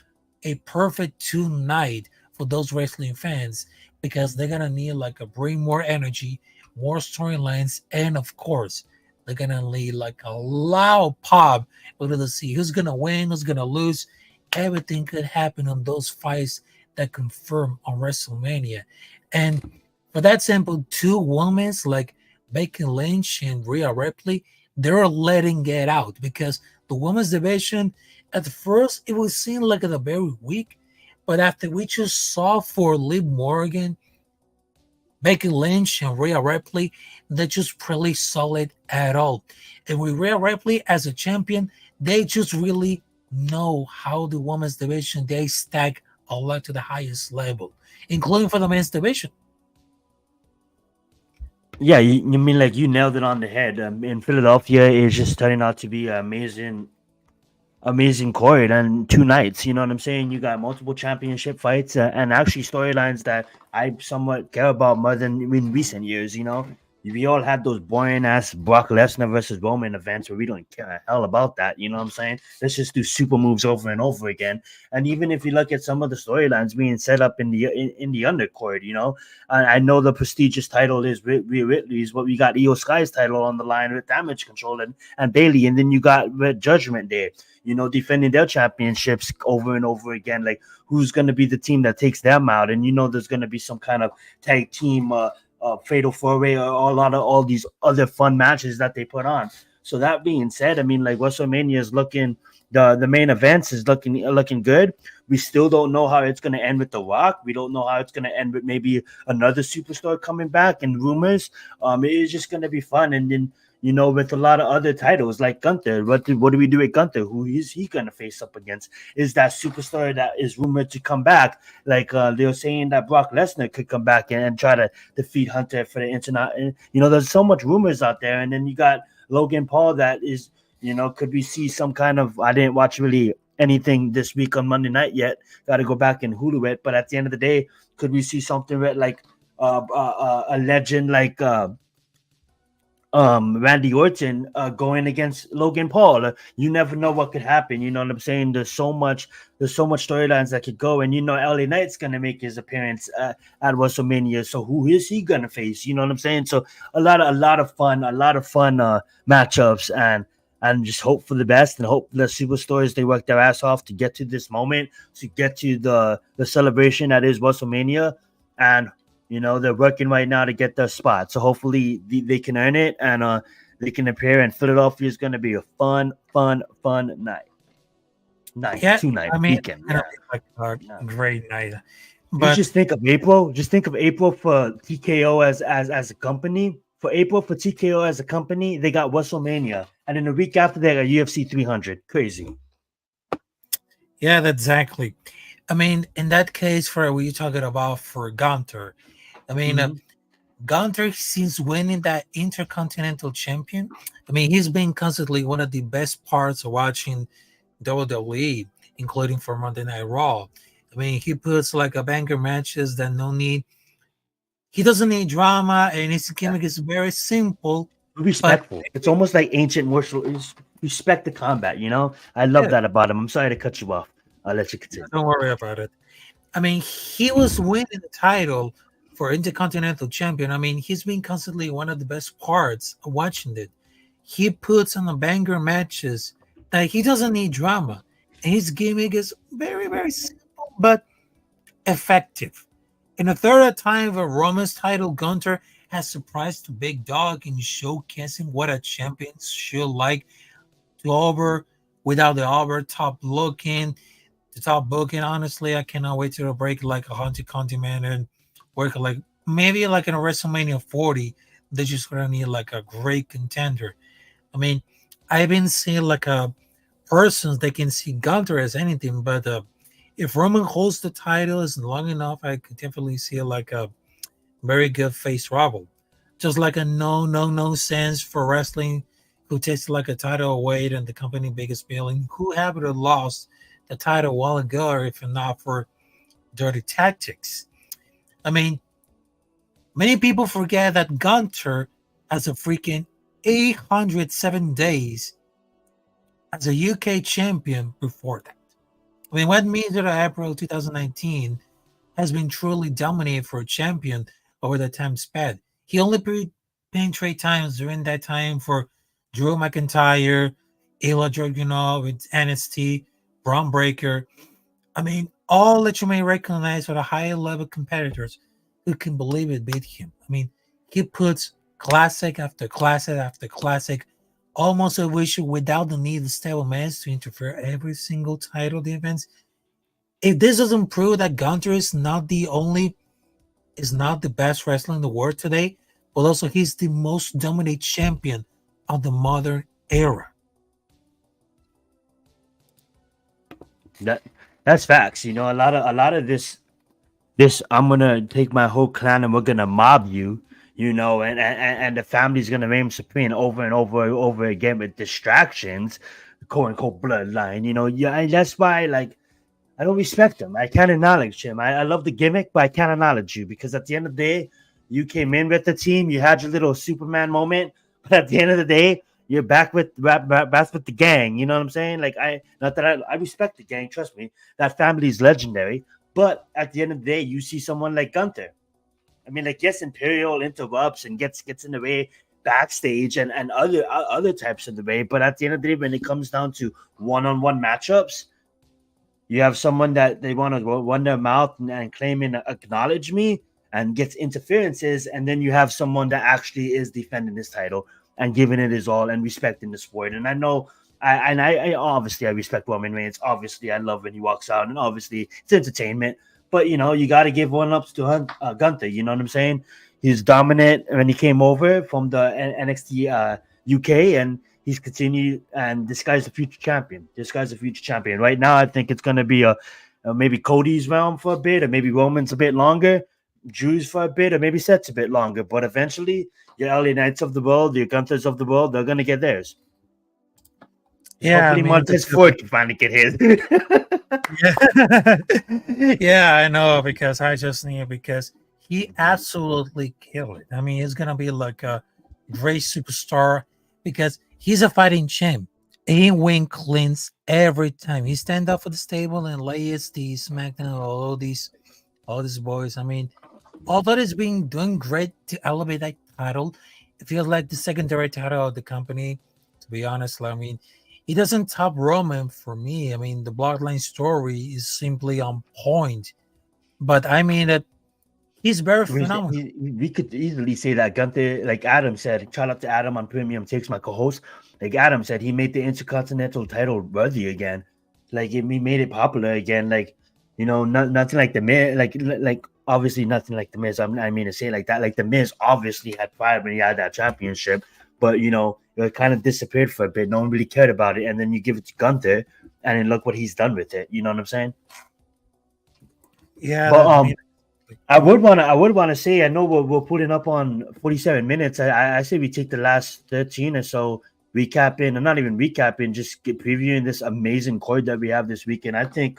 perfect two night for those wrestling fans because they're gonna need like a bring more energy, more storylines, and of course, they're gonna need like a loud pop. We're gonna see who's gonna win, who's gonna lose. Everything could happen on those fights that confirm on WrestleMania. And for that simple, two women's like Becky Lynch and Rhea Ripley, they're letting it out because the women's division at first it was seen like a very weak, but after we just saw for Liv Morgan, Becky Lynch, and Rhea Ripley, they're just really solid at all. And with Rhea Ripley as a champion, they just really know how the women's division they stack a lot to the highest level, including for the men's division. Yeah, you mean like you nailed it on the head. In Philadelphia, is just turning out to be amazing card and two nights. You know what I'm saying? You got multiple championship fights and actually storylines that I somewhat care about more than in recent years. You know, we all had those boring ass Brock Lesnar versus Roman events where we don't care a hell about that. You know what I'm saying? Let's just do super moves over and over again. And even if you look at some of the storylines being set up in the undercard, you know, I know the prestigious title is Rhea Ripley's, but we got Io Sky's title on the line with Damage Control and Bailey, and then you got Red Judgment Day, you know, defending their championships over and over again. Like, who's going to be the team that takes them out? And you know, there's going to be some kind of tag team, fatal four-way, or a lot of all these other fun matches that they put on. So that being said, I mean, like WrestleMania is looking, the main events is looking good. We still don't know how it's going to end with The Rock. We don't know how it's going to end with maybe another superstar coming back and rumors. It is just going to be fun. And then, you know, with a lot of other titles like Gunther, what do we do with Gunther? Who is he going to face up against? Is that superstar that is rumored to come back? Like they're saying that Brock Lesnar could come back and try to defeat Hunter for the internet. And, you know, there's so much rumors out there. And then you got Logan Paul that is, Could we see some kind of? I didn't watch really anything this week on Monday night yet. Got to go back and Hulu it. But at the end of the day, could we see something like a legend like Randy Orton going against Logan Paul? You never know what could happen. You know what I'm saying? There's so much storylines that could go, and LA Knight's gonna make his appearance at WrestleMania. So who is he gonna face? You know what I'm saying? So a lot of fun matchups, and just hope for the best and hope the superstars they work their ass off to get to this moment, to get to the celebration that is WrestleMania, and they're working right now to get their spot. So hopefully they can earn it and they can appear. And Philadelphia is going to be a fun night. Yeah, Weekend. Yeah. Like a great night. But just think of April. Just think of April for TKO as a company. For April for TKO as a company, they got WrestleMania, and then the week after they got UFC 300. Crazy. Yeah, exactly. I mean, in that case, for what you're talking about for Gunter, I mean, Gunter, since winning that Intercontinental Champion, I mean, he's been constantly one of the best parts of watching WWE, including for Monday Night Raw. I mean, he puts like a banger matches that he doesn't need drama, and his gimmick is very simple. Respectful. It's almost like ancient worship. Respect the combat, I love that about him. I'm sorry to cut you off. I'll let you continue. Don't worry about it. I mean, he was winning the title for Intercontinental Champion. I mean, he's been constantly one of the best parts of watching it. He puts on the banger matches that he doesn't need drama. And his gimmick is very, very simple, but effective. In the third time of a Roman's title, Gunter has surprised the big dog in showcasing what a champion should like to without the over top looking. The top booking, honestly, I cannot wait to break like a Haunted Continent and work like maybe like in a WrestleMania 40. They're just gonna need like a great contender. I mean, I've been seeing like a persons they can see Gunter as anything, but if Roman holds the title as long enough, I could definitely see like a very good face rival. Just like a no sense for wrestling who takes like a title away and the company biggest billing, who have lost the title a while ago, if not for dirty tactics. I mean, many people forget that Gunter has a freaking 807 days as a UK champion before that. I mean, what means that April 2019 has been truly dominated for a champion over the time span. He only penetrated times during that time for Drew McIntyre, Ilya Dragunov with NXT, Braun Breaker. I mean, all that you may recognize are the higher level competitors who can believe it beat him. I mean, he puts classic after classic after classic, almost a wish without the need of stablemans to interfere every single title defense. If this doesn't prove that Gunter is not the best wrestler in the world today, but also he's the most dominant champion of the modern era. That's facts. A lot of this I'm gonna take my whole clan and we're gonna mob you. And the family's gonna reign supreme over and over again with distractions, quote unquote bloodline. And that's why I don't respect him. I can't acknowledge him. I love the gimmick, but I can't acknowledge you because at the end of the day, you came in with the team, you had your little Superman moment, but at the end of the day, you're back with the gang. You know what I'm saying? I respect the gang. Trust me, that family is legendary. But at the end of the day, you see someone like Gunter. I mean, yes, Imperial interrupts and gets in the way backstage and other types of the way. But at the end of the day, when it comes down to one-on-one matchups, you have someone that they want to run their mouth and claim and acknowledge me and gets interferences. And then you have someone that actually is defending his title and giving it his all and respecting the sport. And I know, I obviously I respect Roman Reigns. Obviously, I love when he walks out, and obviously it's entertainment. But you got to give one ups to Gunther. You know what I'm saying? He's dominant when he came over from the NXT UK, and he's continued. And this guy's the future champion. Right now, I think it's going to be a maybe Cody's realm for a bit, or maybe Roman's a bit longer, Drew's for a bit, or maybe Seth's a bit longer. But eventually, your LA Knights of the world, your Gunthers of the world, they're going to get theirs. Yeah, I Hopefully mean, Montez Ford can finally get his. yeah, yeah, I know because I just need because he absolutely killed it. I mean, he's gonna be like a great superstar because he's a fighting champ. He win cleans every time. He stand up for the stable and lays the smackdown all these boys. I mean, although he's been doing great to elevate that title, it feels like the secondary title of the company. To be honest, I mean, he doesn't top Roman for me. I mean, the Bloodline story is simply on point. But I mean that he's very phenomenal. We could easily say that Gunther, like Adam said, shout out to Adam on Premium Takes, my co-host. Like Adam said, he made the Intercontinental title worthy again. Like he made it popular again. Like nothing like the Miz. Like obviously nothing like the Miz. I mean to say it like that. Like the Miz obviously had pride when he had that championship, but it kind of disappeared for a bit. No one really cared about it, and then you give it to Gunther, and then look what he's done with it. You know what I'm saying? Yeah, But I mean, I would want to say, I know we're putting up on 47 minutes. I say we take the last 13 or so recapping, and not even recapping, just previewing this amazing card that we have this weekend. I think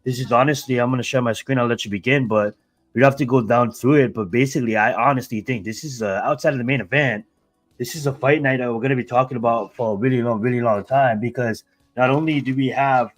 this is honestly, I'm going to share my screen. I'll let you begin, but we'd have to go down through it. But basically, I honestly think this is outside of the main event. This is a fight night that we're going to be talking about for a really long time, because not only do we have,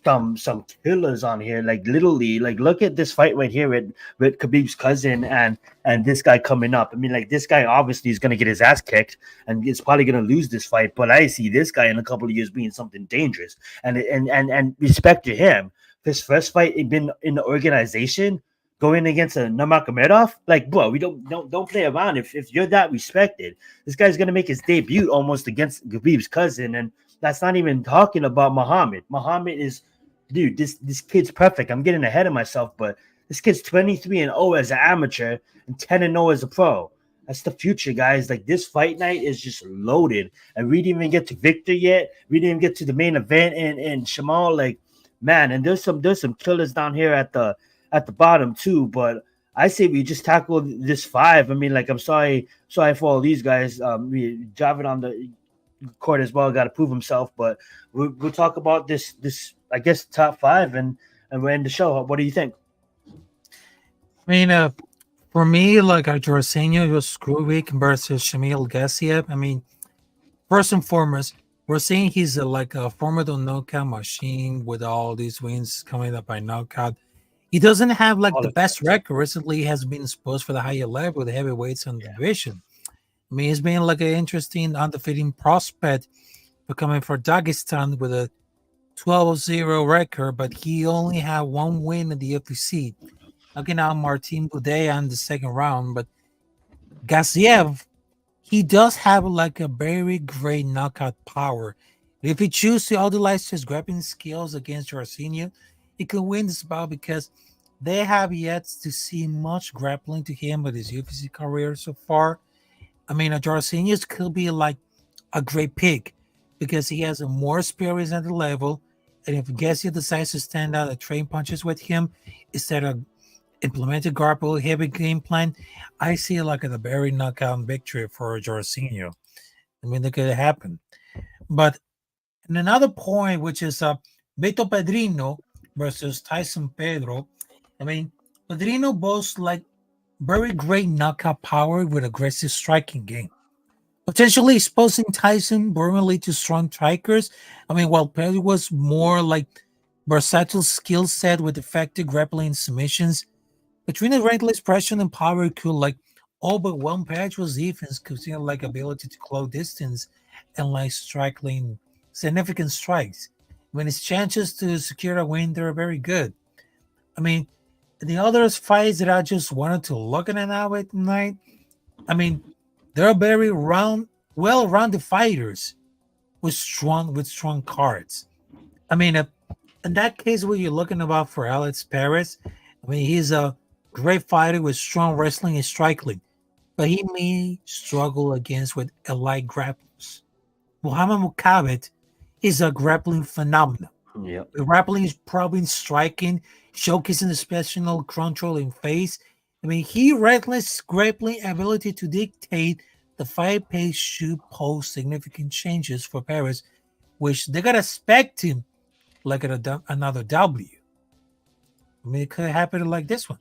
some killers on here, like literally, like look at this fight right here with Khabib's cousin and this guy coming up. I mean, like this guy obviously is gonna get his ass kicked and is probably gonna lose this fight, but I see this guy in a couple of years being something dangerous. And respect to him. His first fight had been in the organization, going against a Nurmagomedov. Like, bro, we don't play around. If you're that respected, this guy's gonna make his debut almost against Khabib's cousin, and that's not even talking about Muhammad. Muhammad is, dude, this kid's perfect. I'm getting ahead of myself, but this kid's 23-0 as an amateur and 10-0 as a pro. That's the future, guys. Like, this fight night is just loaded, and we didn't even get to Victor yet. We didn't even get to the main event and Shamal. Like, man, and there's some killers down here at the bottom too. But I say we just tackle this 5. I mean, like, I'm sorry for all these guys. We Javid on the court as well, got to prove himself, but we'll talk about this I guess top 5 and we'll end the show. What do you think? I mean, for me, like Arsenio Skruvic versus Shamil Gassiev. I mean, first and foremost, we're saying he's like a formidable knockout machine with all these wins coming up by knockout. He doesn't have like the best record. Recently, he has been exposed for the higher level, the heavyweights and the division. I mean, he's been like an interesting undefeated prospect for coming for Dagestan with a 12-0 record, but he only had one win in the UFC, knocking out Martin Buday in the second round. But Gassiev, he does have like a very great knockout power. If he chooses to utilize his grappling skills against Arsenio, he could win this bout because they have yet to see much grappling to him with his UFC career so far. I mean, Arsenio could be like a great pick because he has a more experience at the level. And if Gassiev decides to stand out and trade punches with him instead of implement a grapple heavy game plan, I see like a very knockout victory for Jorginho. I mean, that could happen. But in another point, which is Beto Pedrino versus Tyson Pedro. I mean, Pedrino boasts like very great knockout power with aggressive striking game, potentially exposing Tyson permanently to strong strikers. I mean, while Pedro was more like versatile skill set with effective grappling submissions, between the relentless pressure and power could like overwhelm Pedro's defense, considering like ability to close distance and like striking significant strikes. When his chances to secure a win, they're very good. I mean, the other fights that I just wanted to look at now at tonight, I mean, they're very well-rounded fighters with strong cards. I mean, in that case, what you're looking about for Alex Perez, I mean, he's a great fighter with strong wrestling and striking, but he may struggle against with elite grapplers. Muhammad Mukabet is a grappling phenomenon. Yeah, The grappling is probably striking, showcasing the special control in face. I mean, he relentless grappling ability to dictate the fight pace should pose significant changes for Perez, which they gotta expect him like another W. I mean, it could happen like this one.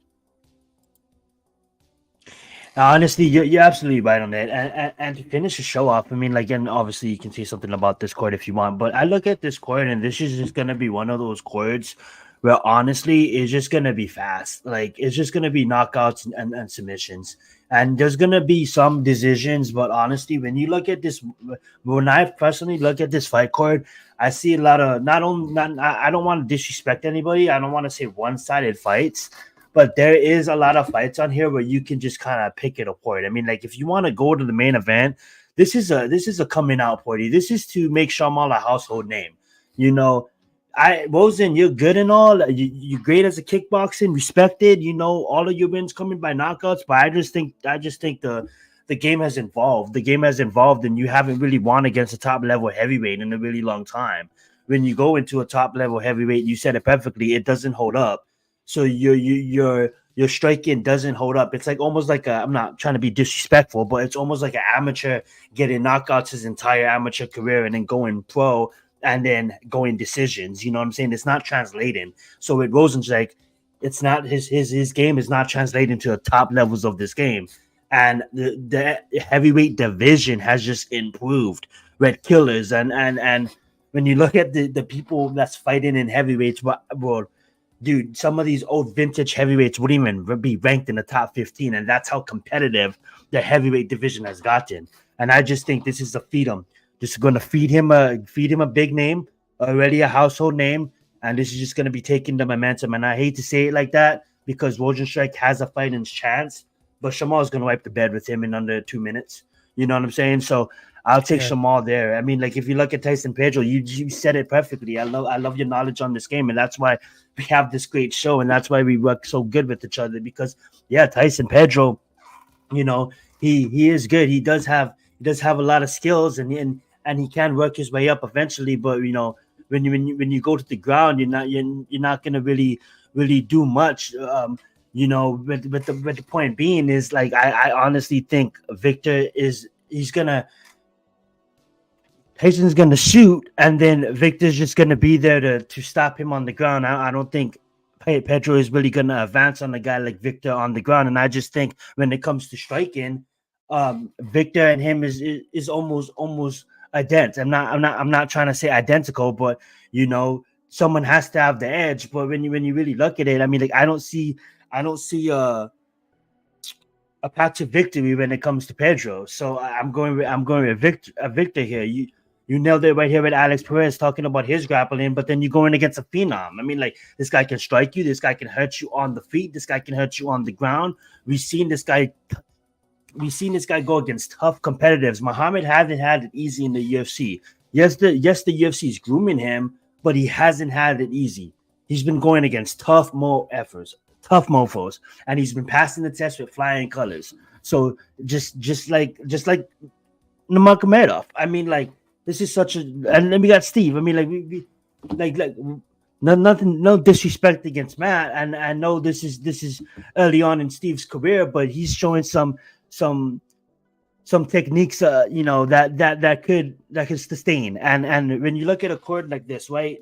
Honestly, you're absolutely right on that. And to finish the show off, I mean, like, and obviously you can say something about this chord if you want, but I look at this chord and this is just gonna be one of those chords where honestly it's just gonna be fast. Like it's just gonna be knockouts and submissions. And there's gonna be some decisions, but honestly, when you look at this, when I personally look at this fight chord, I see a lot of I don't want to disrespect anybody. I don't want to say one-sided fights. But there is a lot of fights on here where you can just kind of pick it apart. I mean, like if you want to go to the main event, this is a coming out party. This is to make Shamal a household name. You know, Rosen, you're good and all. You're great as a kickboxing, respected. You know, all of your wins coming by knockouts. But I just think the game has evolved. The game has evolved, and you haven't really won against a top level heavyweight in a really long time. When you go into a top level heavyweight, you said it perfectly. It doesn't hold up. So your striking doesn't hold up. It's like almost like I'm not trying to be disrespectful, but it's almost like an amateur getting knockouts his entire amateur career and then going pro and then going decisions. You know what I'm saying? It's not translating. So with Rosenstruck, it's not his game is not translating to the top levels of this game. And the heavyweight division has just improved. Red Killers and when you look at the people that's fighting in heavyweights, well, dude, some of these old vintage heavyweights wouldn't even be ranked in the top 15, and that's how competitive the heavyweight division has gotten. And I just think this is a feed him. This is going to feed him a big name, already a household name, and this is just going to be taking the momentum. And I hate to say it like that because Rosenstruck has a fighting chance, but Shamal is going to wipe the bed with him in under 2 minutes. You know what I'm saying? So I'll take Shamal there. I mean, like if you look at Tyson Pedro, you said it perfectly. I love your knowledge on this game, and that's why we have this great show, and that's why we work so good with each other. Because Tyson Pedro, you know, he is good. He does have a lot of skills, and he can work his way up eventually. But you know, when you go to the ground, you're not gonna really do much. You know, with the point being is like I honestly think Victor Tyson's gonna shoot, and then Victor's just gonna be there to stop him on the ground. I don't think Pedro is really gonna advance on a guy like Victor on the ground, and I just think when it comes to striking, Victor and him is almost identical. I'm not trying to say identical, but you know, someone has to have the edge. But when you really look at it, I mean, like I don't see a path to victory when it comes to Pedro. So I'm going with Victor here. You nailed it right here with Alex Perez talking about his grappling, but then you're going against a phenom. I mean, like this guy can strike you, this guy can hurt you on the feet, this guy can hurt you on the ground. We've seen this guy go against tough competitors. Muhammad hasn't had it easy in the UFC. Yes, the UFC is grooming him, but he hasn't had it easy. He's been going against tough mofos, and he's been passing the test with flying colors. So just like Nurmagomedov. I mean, like this is such a, and then we got Steve. I mean, like we like no disrespect against Matt, and I know this is early on in Steve's career, but he's showing some techniques, you know, that could sustain. And when you look at a chord like this, right?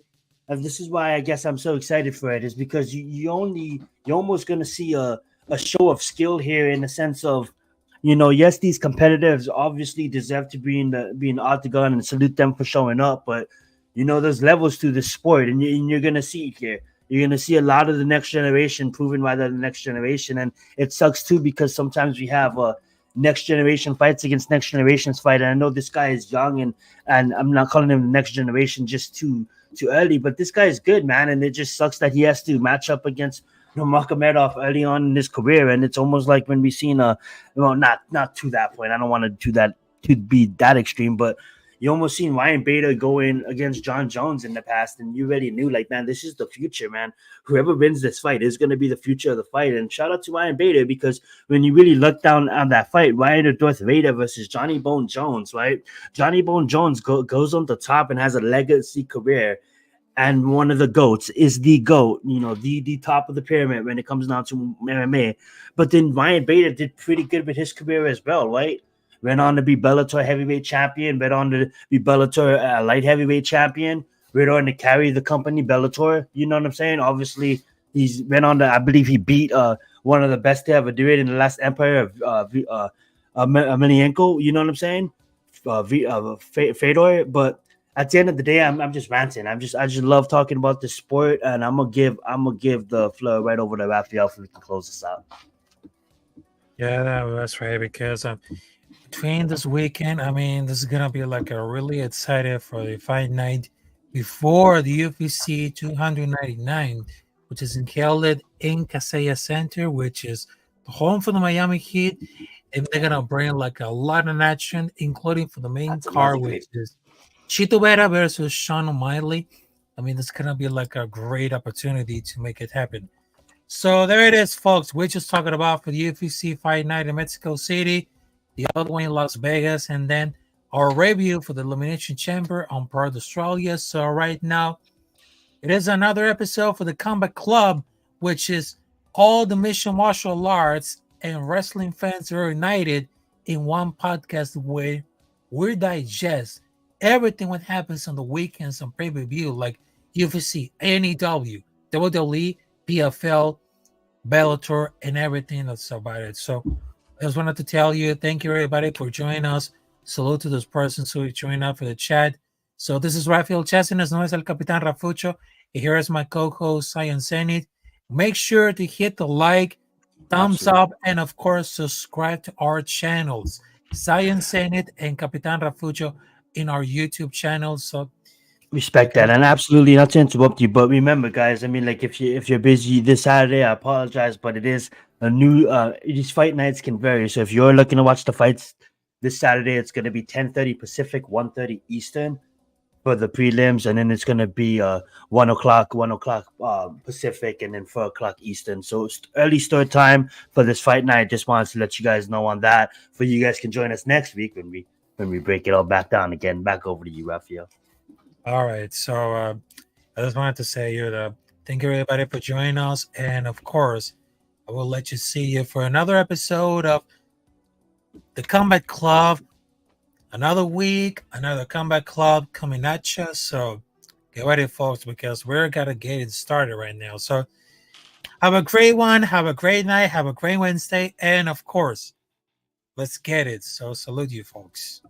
And this is why I guess I'm so excited for it, is because you're almost going to see a show of skill here in the sense of, you know, yes, these competitors obviously deserve to be in the octagon, and salute them for showing up. But, you know, there's levels to the sport, and you're going to see it here. You're going to see a lot of the next generation proven by the next generation. And it sucks too, because sometimes we have next generation fights against next generation's fight. And I know this guy is young, and I'm not calling him the next generation just too early, but this guy is good, man. And it just sucks that he has to match up against Nurmagomedov early on in his career. And it's almost like when we seen not to that point. I don't want to do that to be that extreme, but you almost seen Ryan Bader go in against John Jones in the past, and you already knew, like, man, this is the future, man. Whoever wins this fight is going to be the future of the fight. And shout out to Ryan Bader, because when you really look down on that fight, Ryan Darth Vader versus Johnny Bone Jones, right? Johnny Bone Jones goes on the top and has a legacy career, and one of the GOATs is the GOAT, you know, the top of the pyramid when it comes down to MMA. But then Ryan Bader did pretty good with his career as well, right? went on to be Bellator heavyweight champion, went on to be Bellator light heavyweight champion, went on to carry the company Bellator. You know what I'm saying? Obviously, he's went on to, I believe he beat one of the best to ever do it in the last Empire of Emelianenko. You know what I'm saying? Fedor. But at the end of the day, I'm just ranting. I just love talking about the sport, and I'm gonna give the floor right over to Rafael so we can close this out. Yeah, that's right. Because between this weekend, I mean, this is gonna be like a really excited for the fight night before the UFC 299, which is held in Casella Center, which is the home for the Miami Heat. And they're gonna bring like a lot of action, including for the main card, which is Chito Vera versus Sean O'Malley. I mean, it's gonna be like a great opportunity to make it happen. So there it is, folks. We're just talking about for the UFC Fight Night in Mexico City, the other one in Las Vegas, and then our review for the Elimination Chamber on Perth, Australia. So right now, it is another episode for the Combat Club, which is all the mission martial arts and wrestling fans are united in one podcast where we digest everything what happens on the weekends on pay-per-view, like UFC, AEW, WWE, PFL, Bellator, and everything that's about it. So I just wanted to tell you, thank you everybody for joining us. Salute to those persons who joined up for the chat. So this is Rafael Chacín, as known as El Capitán Rafucho. And here is my co-host, Zenith. Make sure to hit the like, thumbs up, and of course, subscribe to our channels, Zenith and Capitán Rafucho in our YouTube channel. So respect that, and absolutely not to interrupt you, but remember, guys. I mean, like if you're busy this Saturday, I apologize, but it is a new. These fight nights can vary. So if you're looking to watch the fights this Saturday, it's going to be 10:30 Pacific, 1:30 Eastern for the prelims, and then it's going to be 1 o'clock Pacific, and then 4 o'clock Eastern. So it's early start time for this fight night. Just wanted to let you guys know on that. For you guys can join us next week when we break it all back down again. Back over to you, Rafael. All right, so I just wanted to say here thank you everybody for joining us, and of course, I will let you see you for another episode of the Combat Club. Another week, another Combat Club coming at you. So get ready, folks, because we're gonna get it started right now. So have a great one, have a great night, have a great Wednesday, and of course, let's get it. So salute you, folks.